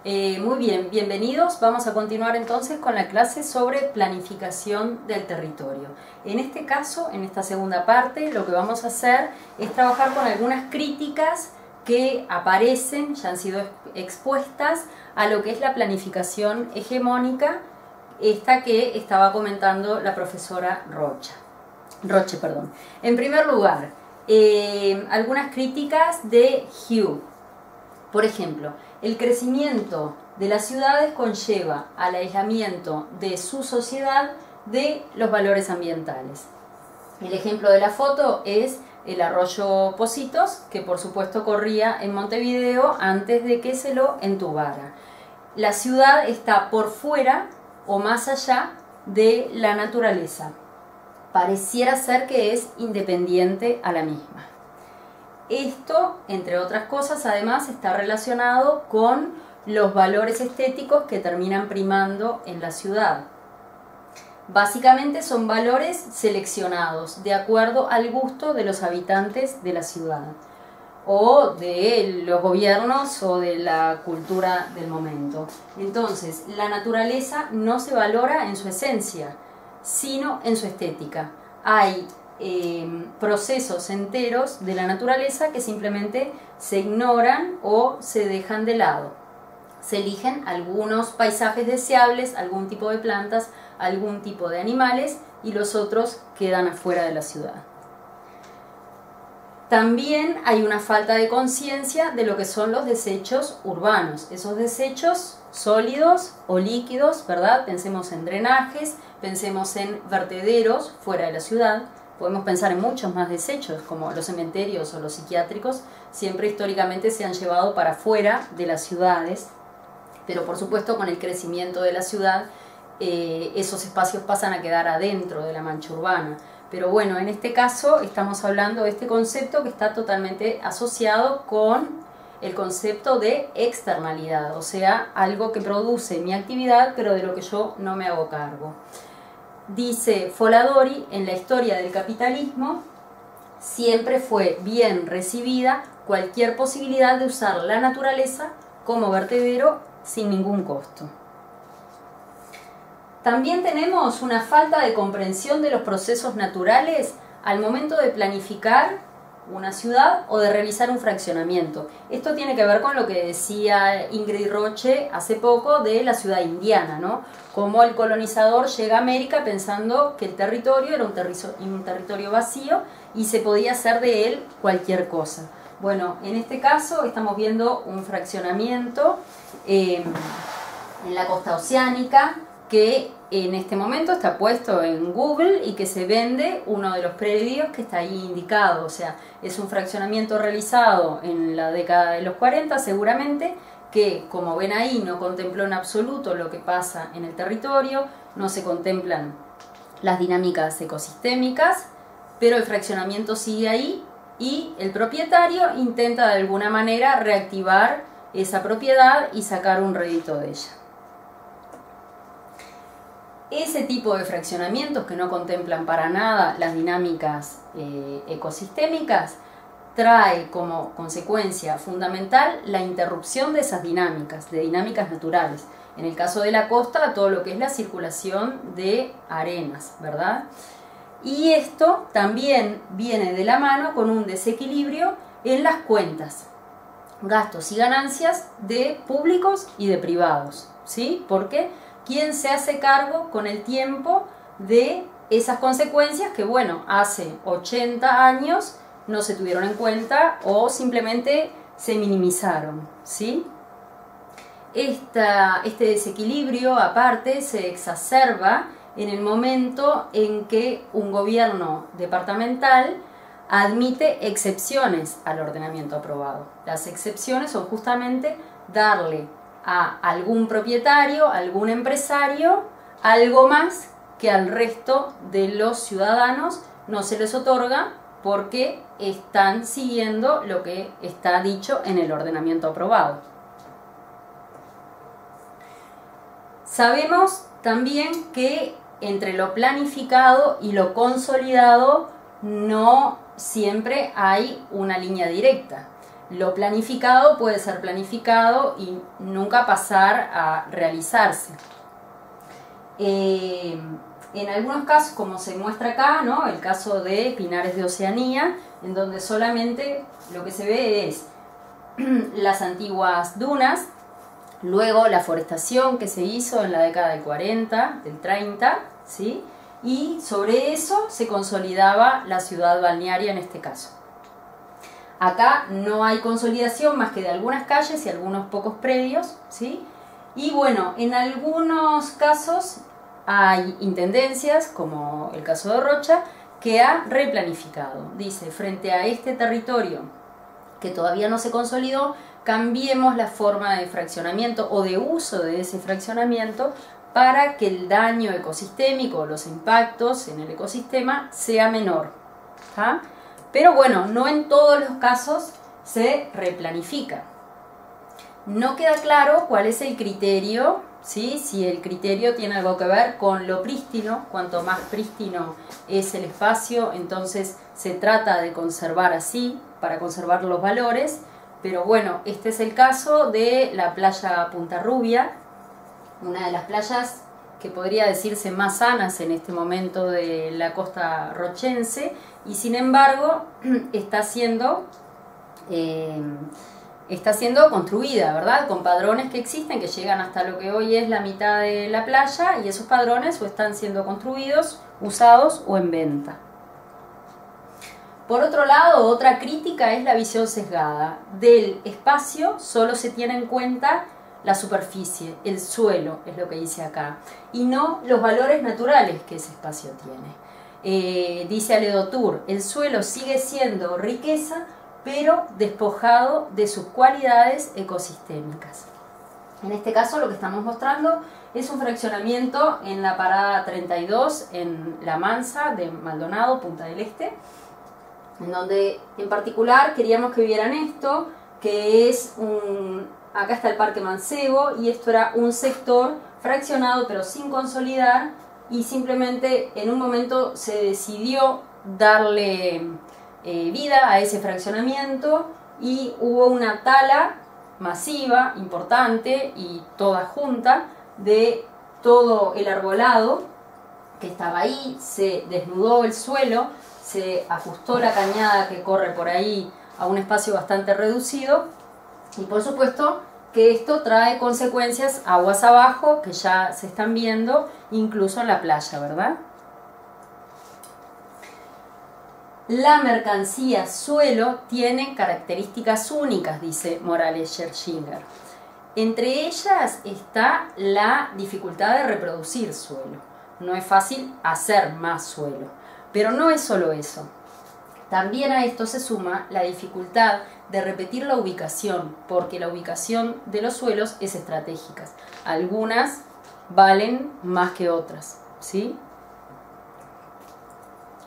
Muy bien, bienvenidos. Vamos a continuar entonces con la clase sobre planificación del territorio. En este caso, en esta segunda parte, lo que vamos a hacer es trabajar con algunas críticas que aparecen, ya han sido expuestas a lo que es la planificación hegemónica, esta que estaba comentando la profesora Roche. En primer lugar, algunas críticas de Hugh. Por ejemplo, el crecimiento de las ciudades conlleva al aislamiento de su sociedad de los valores ambientales. El ejemplo de la foto es el arroyo Pocitos, que por supuesto corría en Montevideo antes de que se lo entubara. La ciudad está por fuera o más allá de la naturaleza. Pareciera ser que es independiente a la misma. Esto, entre otras cosas, además está relacionado con los valores estéticos que terminan primando en la ciudad. Básicamente son valores seleccionados de acuerdo al gusto de los habitantes de la ciudad, o de los gobiernos o de la cultura del momento. Entonces, la naturaleza no se valora en su esencia, sino en su estética. Hay procesos enteros de la naturaleza que simplemente se ignoran o se dejan de lado. Se eligen algunos paisajes deseables, algún tipo de plantas, algún tipo de animales, y los otros quedan afuera de la ciudad. También hay una falta de conciencia de lo que son los desechos urbanos, esos desechos sólidos o líquidos, ¿verdad? Pensemos en drenajes, pensemos en vertederos fuera de la ciudad. Podemos pensar en muchos más desechos, como los cementerios o los psiquiátricos, siempre históricamente se han llevado para fuera de las ciudades, pero por supuesto con el crecimiento de la ciudad esos espacios pasan a quedar adentro de la mancha urbana. Pero bueno, en este caso estamos hablando de este concepto que está totalmente asociado con el concepto de externalidad, o sea, algo que produce mi actividad, pero de lo que yo no me hago cargo. Dice Foladori, en la historia del capitalismo, siempre fue bien recibida cualquier posibilidad de usar la naturaleza como vertedero sin ningún costo. También tenemos una falta de comprensión de los procesos naturales al momento de planificar una ciudad o de realizar un fraccionamiento. Esto tiene que ver con lo que decía Ingrid Roche hace poco de la ciudad indiana, ¿no? Cómo el colonizador llega a América pensando que el territorio era un territorio vacío y se podía hacer de él cualquier cosa. Bueno, en este caso estamos viendo un fraccionamiento en la costa oceánica que en este momento está puesto en Google y que se vende uno de los predios que está ahí indicado. O sea, es un fraccionamiento realizado en la década de los 40 seguramente, que como ven ahí no contempló en absoluto lo que pasa en el territorio, no se contemplan las dinámicas ecosistémicas, pero el fraccionamiento sigue ahí y el propietario intenta de alguna manera reactivar esa propiedad y sacar un rédito de ella. Ese tipo de fraccionamientos que no contemplan para nada las dinámicas ecosistémicas trae como consecuencia fundamental la interrupción de esas dinámicas, de dinámicas naturales. En el caso de la costa, todo lo que es la circulación de arenas, ¿verdad? Y esto también viene de la mano con un desequilibrio en las cuentas, gastos y ganancias de públicos y de privados, ¿sí? Porque ¿quién se hace cargo con el tiempo de esas consecuencias que, bueno, hace 80 años no se tuvieron en cuenta o simplemente se minimizaron, ¿sí? Este desequilibrio, aparte, se exacerba en el momento en que un gobierno departamental admite excepciones al ordenamiento aprobado. Las excepciones son justamente darle a algún propietario, a algún empresario, algo más que al resto de los ciudadanos no se les otorga porque están siguiendo lo que está dicho en el ordenamiento aprobado. Sabemos también que entre lo planificado y lo consolidado no siempre hay una línea directa. lo planificado puede ser planificado y nunca pasar a realizarse. En algunos casos, como se muestra acá, ¿no? El caso de Pinares de Oceanía, en donde solamente lo que se ve es las antiguas dunas, luego la forestación que se hizo en la década del 40, del 30, ¿sí? Y sobre eso se consolidaba la ciudad balnearia en este caso. Acá no hay consolidación más que de algunas calles y algunos pocos predios, ¿sí? Y bueno, en algunos casos hay intendencias, como el caso de Rocha, que ha replanificado. Dice, frente a este territorio que todavía no se consolidó, cambiemos la forma de fraccionamiento o de uso de ese fraccionamiento para que el daño ecosistémico o los impactos en el ecosistema sea menor. ¿Ah? Pero bueno, no en todos los casos se replanifica. No queda claro cuál es el criterio, ¿sí? Si el criterio tiene algo que ver con lo prístino. Cuanto más prístino es el espacio, entonces se trata de conservar así, para conservar los valores. Pero bueno, este es el caso de la playa Punta Rubia, una de las playas que podría decirse más sanas en este momento de la costa rochense, y sin embargo está siendo construida, ¿verdad? Con padrones que existen, que llegan hasta lo que hoy es la mitad de la playa, y esos padrones o están siendo construidos, usados o en venta. Por otro lado, otra crítica es la visión sesgada. Del espacio solo se tiene en cuenta la superficie, el suelo, es lo que dice acá, y no los valores naturales que ese espacio tiene. Dice Aledotour, el suelo sigue siendo riqueza, pero despojado de sus cualidades ecosistémicas. En este caso lo que estamos mostrando es un fraccionamiento en la parada 32 en La Mansa de Maldonado, Punta del Este, en donde en particular queríamos que vieran esto, que es acá está el Parque Mancebo, y esto era un sector fraccionado pero sin consolidar, y simplemente en un momento se decidió darle vida a ese fraccionamiento y hubo una tala masiva, importante y toda junta de todo el arbolado que estaba ahí. Se desnudó el suelo, se ajustó la cañada que corre por ahí a un espacio bastante reducido, y por supuesto que esto trae consecuencias aguas abajo que ya se están viendo incluso en la playa, ¿verdad? La mercancía suelo tiene características únicas, dice Morales Scherzinger. Entre ellas está la dificultad de reproducir suelo. No es fácil hacer más suelo, pero no es solo eso. También a esto se suma la dificultad de repetir la ubicación, porque la ubicación de los suelos es estratégica. Algunas valen más que otras, ¿sí?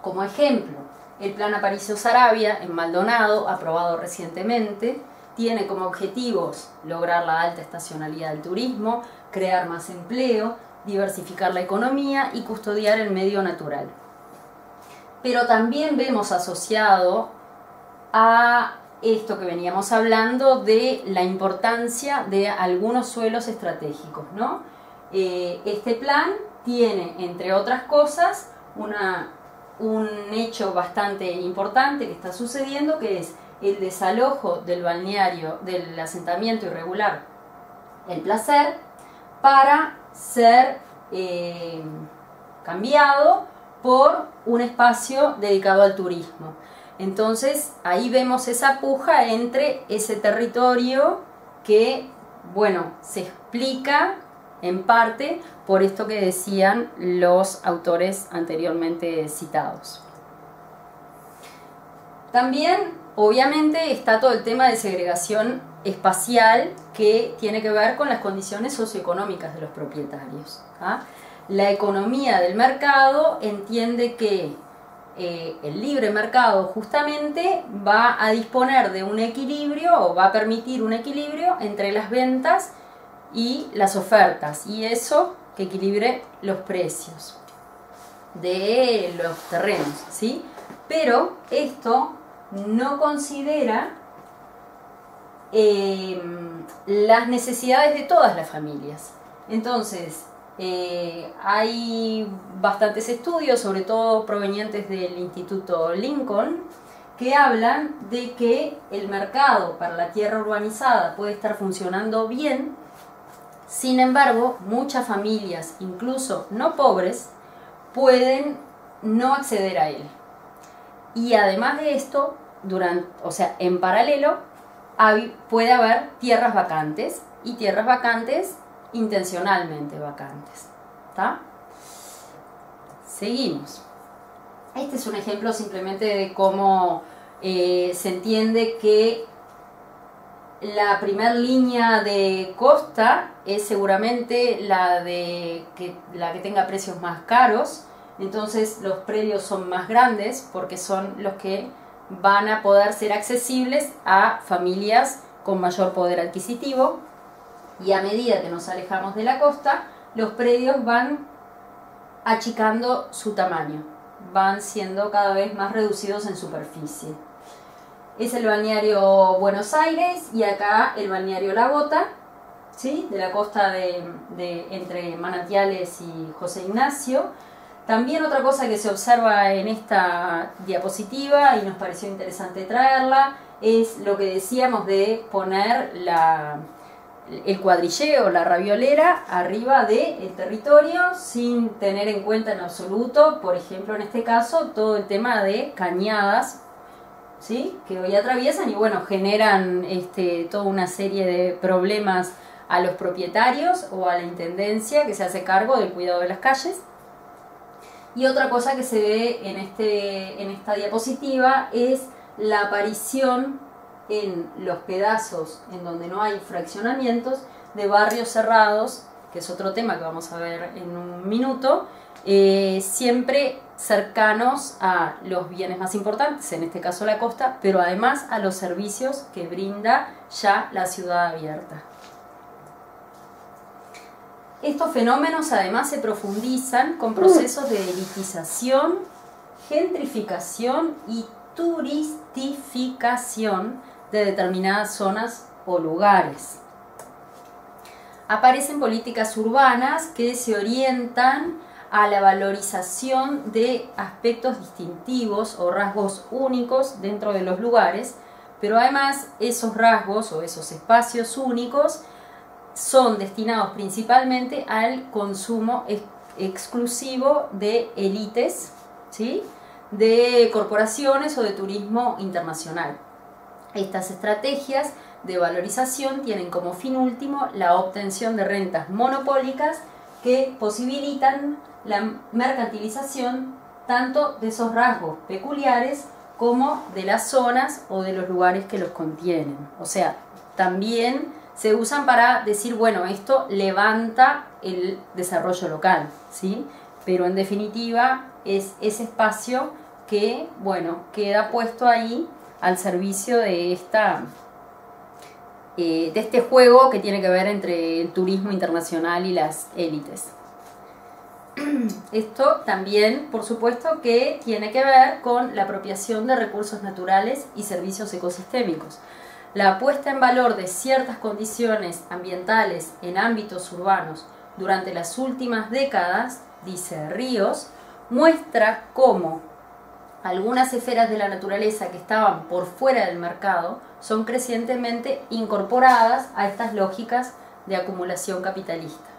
Como ejemplo, el Plan Aparicio-Saravia en Maldonado, aprobado recientemente, tiene como objetivos lograr la alta estacionalidad del turismo, crear más empleo, diversificar la economía y custodiar el medio natural. Pero también vemos asociado a esto que veníamos hablando de la importancia de algunos suelos estratégicos, ¿no? Este plan tiene, entre otras cosas, un hecho bastante importante que está sucediendo, que es el desalojo del balneario, del asentamiento irregular El Placer, para ser cambiado por un espacio dedicado al turismo. Entonces ahí vemos esa puja entre ese territorio que, bueno, se explica en parte por esto que decían los autores anteriormente citados. También, obviamente, está todo el tema de segregación espacial que tiene que ver con las condiciones socioeconómicas de los propietarios. ¿Ah? La economía del mercado entiende que el libre mercado justamente va a disponer de un equilibrio, o va a permitir un equilibrio entre las ventas y las ofertas, y eso que equilibre los precios de los terrenos, ¿sí? Pero esto no considera las necesidades de todas las familias. Entonces, hay bastantes estudios, sobre todo provenientes del Instituto Lincoln, que hablan de que el mercado para la tierra urbanizada puede estar funcionando bien. Sin embargo, muchas familias, incluso no pobres, pueden no acceder a él. Y además de esto, en paralelo, puede haber tierras vacantes, y tierras vacantes intencionalmente vacantes. ¿Está? Seguimos. Este es un ejemplo simplemente de cómo se entiende que la primera línea de costa es seguramente la que tenga precios más caros. Entonces los predios son más grandes porque son los que van a poder ser accesibles a familias con mayor poder adquisitivo, y a medida que nos alejamos de la costa, los predios van achicando su tamaño, van siendo cada vez más reducidos en superficie. Es el balneario Buenos Aires y acá el balneario La Bota, ¿sí? De la costa entre Manantiales y José Ignacio. También otra cosa que se observa en esta diapositiva y nos pareció interesante traerla es lo que decíamos de poner el cuadrilleo, la raviolera, arriba del territorio sin tener en cuenta en absoluto, por ejemplo en este caso, todo el tema de cañadas, ¿sí? Que hoy atraviesan y bueno, generan toda una serie de problemas a los propietarios o a la intendencia que se hace cargo del cuidado de las calles. Y otra cosa que se ve en esta diapositiva es la aparición en los pedazos en donde no hay fraccionamientos de barrios cerrados, que es otro tema que vamos a ver en un minuto, siempre cercanos a los bienes más importantes, en este caso la costa, pero además a los servicios que brinda ya la ciudad abierta. Estos fenómenos además se profundizan con procesos de elitización, gentrificación y turistificación de determinadas zonas o lugares. Aparecen políticas urbanas que se orientan a la valorización de aspectos distintivos o rasgos únicos dentro de los lugares, pero además esos rasgos o esos espacios únicos son destinados principalmente al consumo exclusivo de élites, ¿sí? De corporaciones o de turismo internacional. Estas estrategias de valorización tienen como fin último la obtención de rentas monopólicas que posibilitan la mercantilización tanto de esos rasgos peculiares como de las zonas o de los lugares que los contienen. O sea, también se usan para decir, bueno, esto levanta el desarrollo local, ¿sí? Pero en definitiva es ese espacio que, bueno, queda puesto ahí al servicio de este juego que tiene que ver entre el turismo internacional y las élites. Esto también, por supuesto, que tiene que ver con la apropiación de recursos naturales y servicios ecosistémicos. La puesta en valor de ciertas condiciones ambientales en ámbitos urbanos durante las últimas décadas, dice Ríos, muestra cómo algunas esferas de la naturaleza que estaban por fuera del mercado son crecientemente incorporadas a estas lógicas de acumulación capitalista.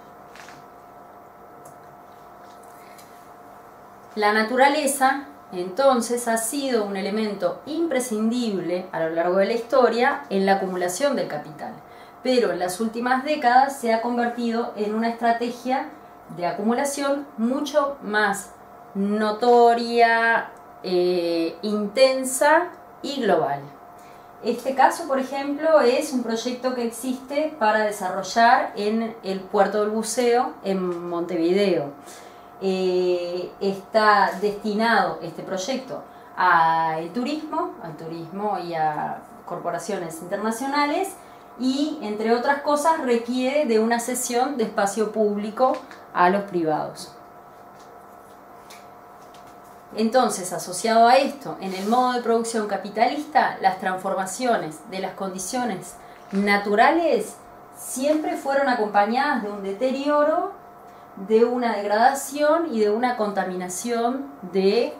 La naturaleza, entonces, ha sido un elemento imprescindible a lo largo de la historia en la acumulación del capital, pero en las últimas décadas se ha convertido en una estrategia de acumulación mucho más notoria, intensa y global. Este caso, por ejemplo, es un proyecto que existe para desarrollar en el puerto del buceo en Montevideo. Está destinado este proyecto al turismo y a corporaciones internacionales y, entre otras cosas, requiere de una cesión de espacio público a los privados. Entonces, asociado a esto, en el modo de producción capitalista, las transformaciones de las condiciones naturales siempre fueron acompañadas de un deterioro, de una degradación y de una contaminación de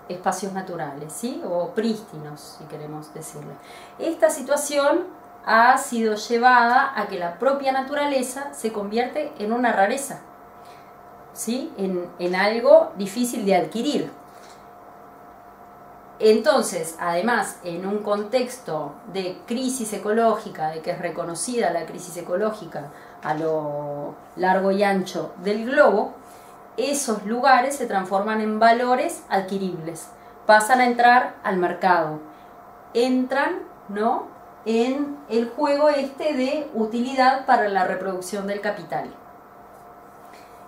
espacios naturales, ¿sí? O prístinos, si queremos decirlo. Esta situación ha sido llevada a que la propia naturaleza se convierte en una rareza, ¿sí? En algo difícil de adquirir. Entonces, además, en un contexto de crisis ecológica, de que es reconocida la crisis ecológica a lo largo y ancho del globo, esos lugares se transforman en valores adquiribles, pasan a entrar al mercado, entran, ¿no?, en el juego este de utilidad para la reproducción del capital.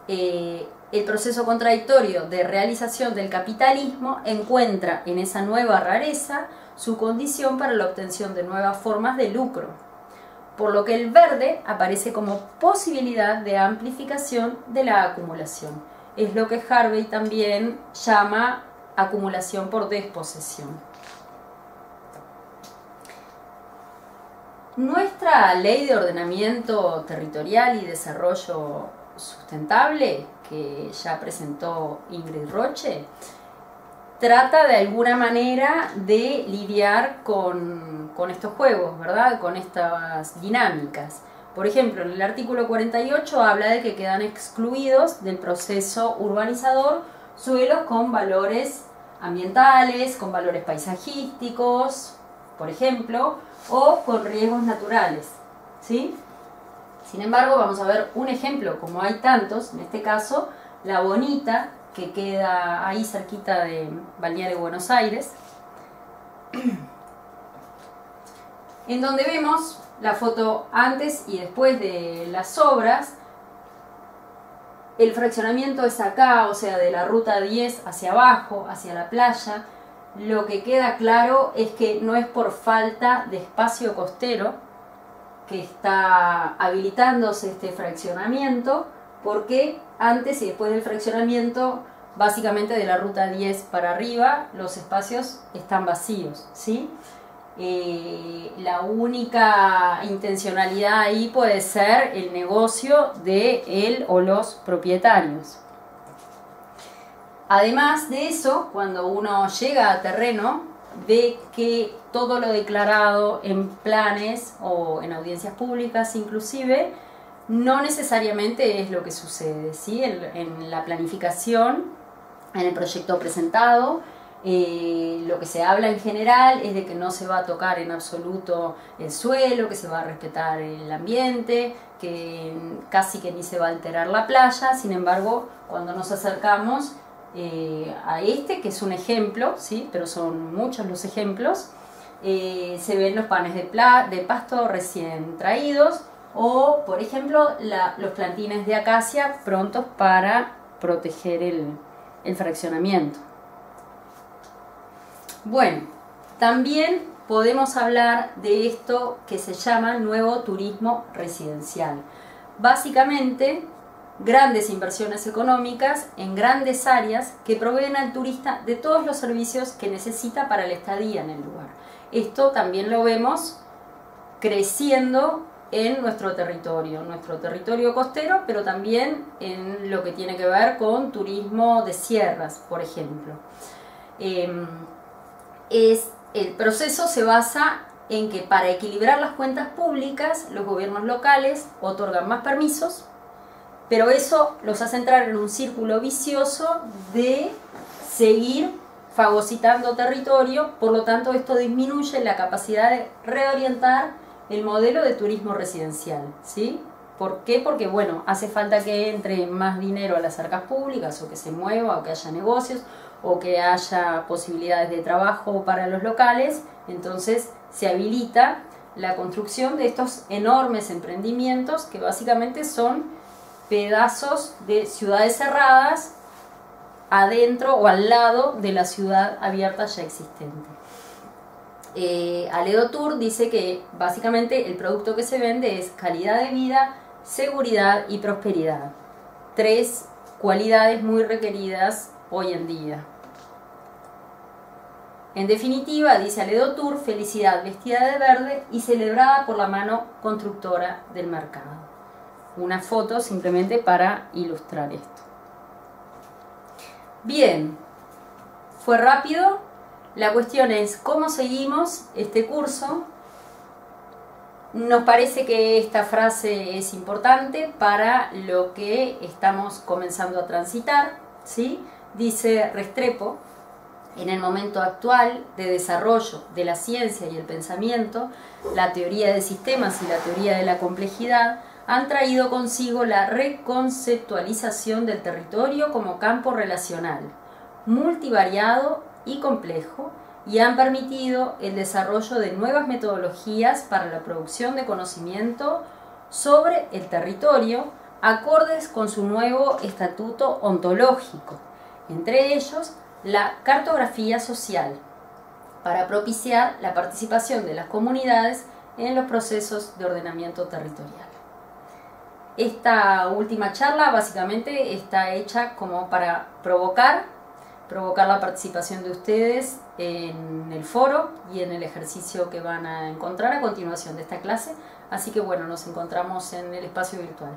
El proceso contradictorio de realización del capitalismo encuentra en esa nueva rareza su condición para la obtención de nuevas formas de lucro, por lo que el verde aparece como posibilidad de amplificación de la acumulación. Es lo que Harvey también llama acumulación por desposesión. Nuestra ley de ordenamiento territorial y desarrollo sustentable, que ya presentó Ingrid Roche, trata de alguna manera de lidiar con estos juegos, ¿verdad?, con estas dinámicas. Por ejemplo, en el artículo 48 habla de que quedan excluidos del proceso urbanizador suelos con valores ambientales, con valores paisajísticos, por ejemplo, o con riesgos naturales, ¿sí? Sin embargo, vamos a ver un ejemplo, como hay tantos, en este caso, La Bonita, que queda ahí cerquita de Balneario Buenos Aires, en donde vemos la foto antes y después de las obras. El fraccionamiento es acá, o sea, de la ruta 10 hacia abajo, hacia la playa. Lo que queda claro es que no es por falta de espacio costero que está habilitándose este fraccionamiento, porque antes y después del fraccionamiento, básicamente de la ruta 10 para arriba, los espacios están vacíos, ¿sí? La única intencionalidad ahí puede ser el negocio de él o los propietarios. Además de eso, cuando uno llega a terreno, ve que todo lo declarado en planes o en audiencias públicas inclusive, no necesariamente es lo que sucede, ¿sí? En la planificación, en el proyecto presentado, lo que se habla en general es de que no se va a tocar en absoluto el suelo, que se va a respetar el ambiente, que casi que ni se va a alterar la playa. Sin embargo, cuando nos acercamos a este, que es un ejemplo, ¿sí?, pero son muchos los ejemplos, se ven los panes de pasto recién traídos, o por ejemplo los plantines de acacia prontos para proteger el fraccionamiento. Bueno, también podemos hablar de esto que se llama nuevo turismo residencial. Básicamente, grandes inversiones económicas en grandes áreas que proveen al turista de todos los servicios que necesita para la estadía en el lugar. Esto también lo vemos creciendo en nuestro territorio costero, pero también en lo que tiene que ver con turismo de sierras, por ejemplo. El proceso se basa en que para equilibrar las cuentas públicas, los gobiernos locales otorgan más permisos, pero eso los hace entrar en un círculo vicioso de seguir fagocitando territorio. Por lo tanto, esto disminuye la capacidad de reorientar el modelo de turismo residencial, ¿sí? ¿Por qué? Porque, bueno, hace falta que entre más dinero a las arcas públicas, o que se mueva, o que haya negocios, o que haya posibilidades de trabajo para los locales. Entonces se habilita la construcción de estos enormes emprendimientos que básicamente son pedazos de ciudades cerradas adentro o al lado de la ciudad abierta ya existente. Aledo Tour dice que básicamente el producto que se vende es calidad de vida, seguridad y prosperidad. 3 cualidades muy requeridas hoy en día. En definitiva, dice Aledo Tour, felicidad vestida de verde y celebrada por la mano constructora del mercado. Una foto simplemente para ilustrar esto. Bien, fue rápido. La cuestión es cómo seguimos este curso. Nos parece que esta frase es importante para lo que estamos comenzando a transitar, ¿sí? Dice Restrepo: en el momento actual de desarrollo de la ciencia y el pensamiento, la teoría de sistemas y la teoría de la complejidad han traído consigo la reconceptualización del territorio como campo relacional, multivariado y complejo, y han permitido el desarrollo de nuevas metodologías para la producción de conocimiento sobre el territorio, acordes con su nuevo estatuto ontológico, entre ellos la cartografía social, para propiciar la participación de las comunidades en los procesos de ordenamiento territorial. Esta última charla básicamente está hecha como para provocar la participación de ustedes en el foro y en el ejercicio que van a encontrar a continuación de esta clase. Así que bueno, nos encontramos en el espacio virtual.